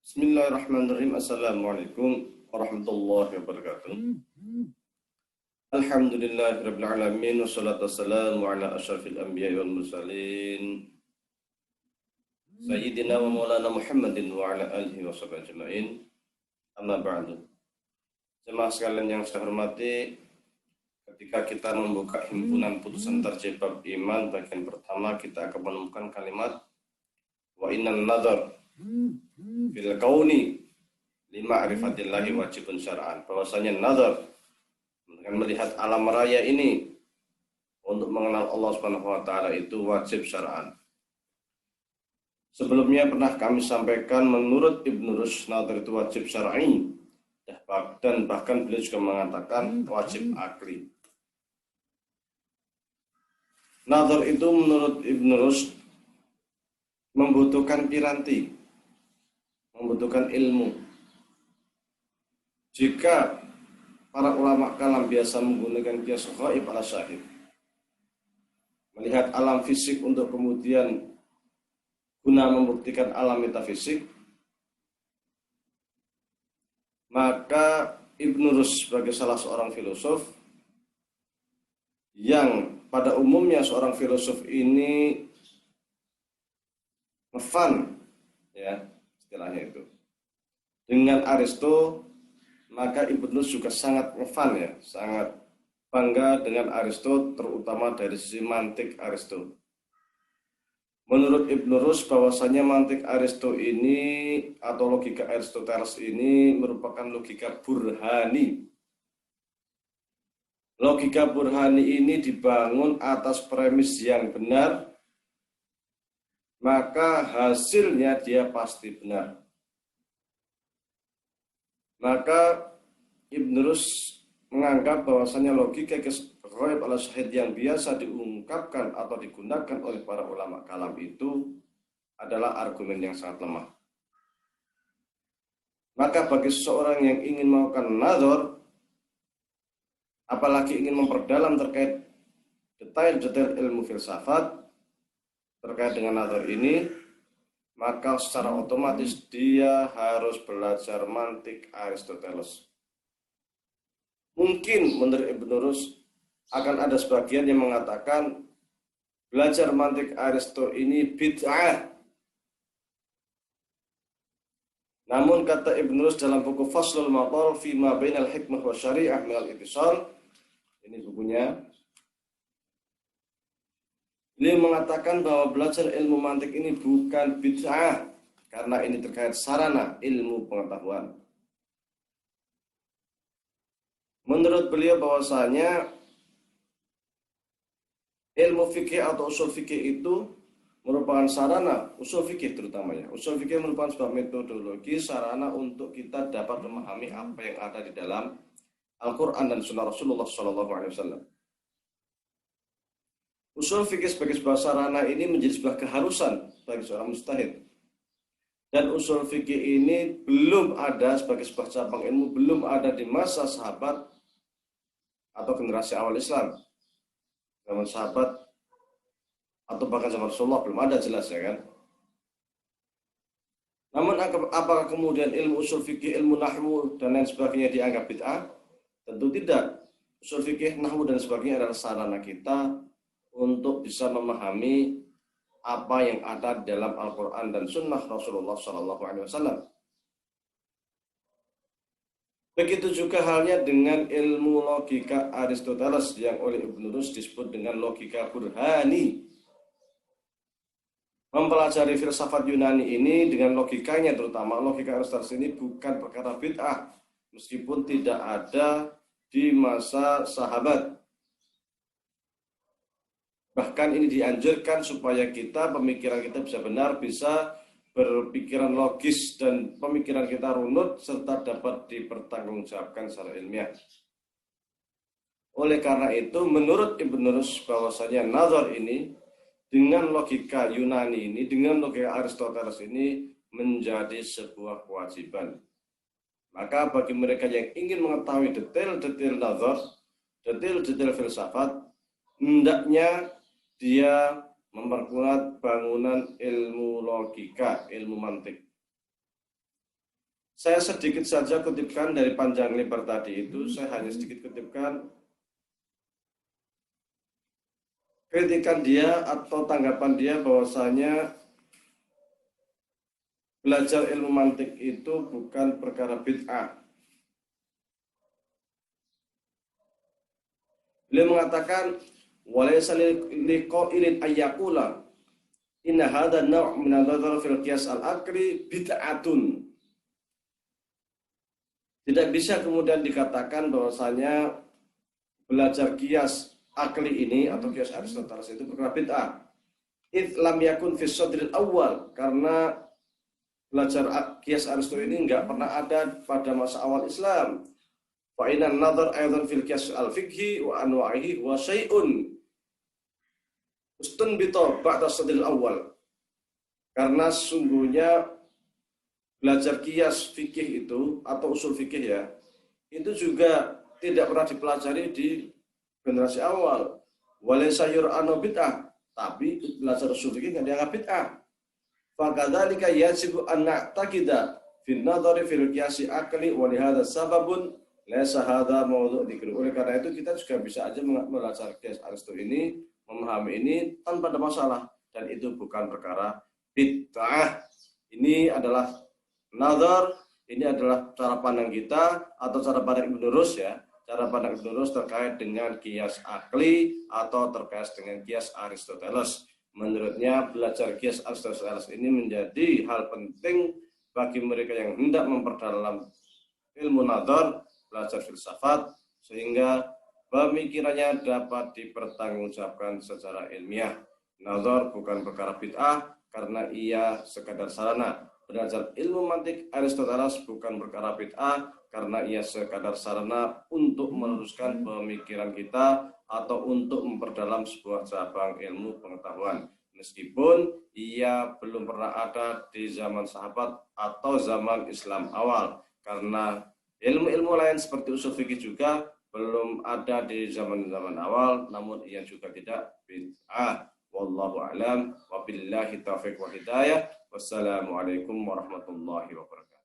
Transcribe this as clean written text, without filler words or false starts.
Bismillahirrahmanirrahim. Assalamualaikum warahmatullahi wabarakatuh. Alhamdulillahirabbil alamin wassalatu wassalamu ala asyrafil anbiya'i wal mursalin sayyidina wa maulana Muhammadin wa ala alihi washabihi ajmain. Amma ba'du. Jemaah sekalian yang saya hormati, ketika kita membuka himpunan putusan tarjih bab iman bagian pertama, kita akan menemukan kalimat wa innan nadhar fil kauni lima arifatillahi wajibun syar'an, bahwasanya nazar dengan melihat alam raya ini untuk mengenal Allah Subhanahu wa taala itu wajib syar'an. Sebelumnya pernah kami sampaikan menurut Ibnu Rushd nazar itu wajib syar'i, dan bahkan beliau juga mengatakan wajib akli. Nazar itu menurut Ibnu Rushd membutuhkan piranti, membutuhkan ilmu. Jika para ulama kalam biasa menggunakan qiyas ghaib ala syahid, melihat alam fisik untuk kemudian guna membuktikan alam metafisik, maka Ibnu Rushd sebagai salah seorang filosof yang pada umumnya seorang filosof ini ngefan, ya, istilahnya itu, dengan Aristo, maka Ibnu Rushd juga sangat ngefan, ya, sangat bangga dengan Aristo, terutama dari sisi mantik Aristo. Menurut Ibnu Rushd bahwasanya mantik Aristo ini atau logika Aristoteles ini merupakan logika burhani. Logika burhani ini dibangun atas premis yang benar, maka hasilnya dia pasti benar. Maka Ibnu Rushd menganggap bahwasanya logika ghaib ala syahid yang biasa diungkapkan atau digunakan oleh para ulama kalam itu adalah argumen yang sangat lemah. Maka bagi seseorang yang ingin melakukan nazar, apalagi ingin memperdalam terkait detail-detail ilmu filsafat terkait dengan nazar ini, maka secara otomatis dia harus belajar mantik Aristoteles. Mungkin menurut Ibnu Rushd akan ada sebagian yang mengatakan belajar mantik Aristo ini bid'ah. Namun kata Ibnu Rushd dalam buku Faslul Matal fi ma bainal hikmah wa syari'ah minal ittisal, ini bukunya, beliau mengatakan bahwa belajar ilmu mantik ini bukan bid'ah karena ini terkait sarana ilmu pengetahuan. Menurut beliau bahwasanya ilmu fikih atau usul fikih itu merupakan sarana, usul fikih terutamanya. Usul fikih merupakan sebuah metodologi sarana untuk kita dapat memahami apa yang ada di dalam Al-Quran dan Sunnah Rasulullah SAW. Usul fikih sebagai sebuah sarana ini menjadi sebuah keharusan bagi seorang mujtahid. Dan usul fikih ini belum ada sebagai sebuah cabang ilmu, belum ada di masa sahabat atau generasi awal Islam. Zaman sahabat atau bahkan zaman Rasulullah belum ada, jelas, ya kan? Namun apakah kemudian ilmu usul fikih, ilmu nahwu dan lain sebagainya dianggap bid'ah? Tentu tidak. Usul fikih, nahwu dan sebagainya adalah sarana kita untuk bisa memahami apa yang ada di dalam Al-Quran dan Sunnah Rasulullah SAW. Begitu juga halnya dengan ilmu logika Aristoteles yang oleh Ibnu Rushd disebut dengan logika burhani. Mempelajari filsafat Yunani ini dengan logikanya, terutama logika Aristoteles ini, bukan perkara bid'ah, meskipun tidak ada di masa sahabat. Bahkan ini dianjurkan supaya pemikiran kita bisa benar, bisa berpikiran logis dan pemikiran kita runut serta dapat dipertanggungjawabkan secara ilmiah. Oleh karena itu, menurut Ibnu Rushd bahwasanya nazar ini dengan logika Yunani ini, dengan logika Aristoteles ini menjadi sebuah kewajiban. Maka bagi mereka yang ingin mengetahui detail-detail nazar, detail-detail filsafat, hendaknya dia memperkuat bangunan ilmu logika, ilmu mantik. Saya sedikit saja kutipkan dari panjang lebar tadi itu, saya hanya sedikit kutipkan kritikan dia atau tanggapan dia bahwasanya belajar ilmu mantik itu bukan perkara bid'ah. Beliau mengatakan walaysa liqa'ilin ayyaqula inna hadha naw' min an-nadhar fil qiyas al-aqli bid'atun. Tidak bisa kemudian dikatakan bahwasanya belajar qiyas akli ini atau qiyas Aristoteles itu perkara bid'ah. Id lam yakun fi sadril awal, karena belajar qiyas Aristoteles ini enggak pernah ada pada masa awal Islam. Fa inna an-nadhar aidan fil qiyas al-fiqhi wa anwa'ihi wa syai'un ustunbita ba'da sadril awal. Karena sungguhnya belajar qiyas fikih itu atau usul fikih ya, itu juga tidak pernah dipelajari di generasi awal. Walaysa yur'anu bid'ah, tapi belajar usul fikih enggak dianggap bid'ah. Fakadzalika yajibu an na'taqida fi an-nadhari fil qiyasi aqli wa li hadha sababun laysa hadha mawdu' dzikr. Oleh karena itu kita juga bisa aja belajar qiyas Aristoteles ini, memahami ini tanpa ada masalah, dan itu bukan perkara bid'ah. Ini adalah nazar, ini adalah cara pandang kita atau cara pandang Ibnu Rus ya. Cara pandang Ibnu Rus terkait dengan qiyas akli atau terkait dengan qiyas Aristoteles. Menurutnya belajar qiyas Aristoteles ini menjadi hal penting bagi mereka yang hendak memperdalam ilmu nazar, belajar filsafat, sehingga pemikirannya dapat dipertanggungjawabkan secara ilmiah. Nazar bukan perkara bid'ah karena ia sekadar sarana. Belajar ilmu mantik Aristoteles bukan perkara bid'ah karena ia sekadar sarana untuk meluruskan pemikiran kita atau untuk memperdalam sebuah cabang ilmu pengetahuan. Meskipun ia belum pernah ada di zaman sahabat atau zaman Islam awal, karena ilmu-ilmu lain seperti usul fikih juga belum ada di zaman-zaman awal, namun ia juga tidak bid'ah. Wallahu a'lam wa billahi taufiq wa hidayah. Wassalamualaikum warahmatullahi wabarakatuh.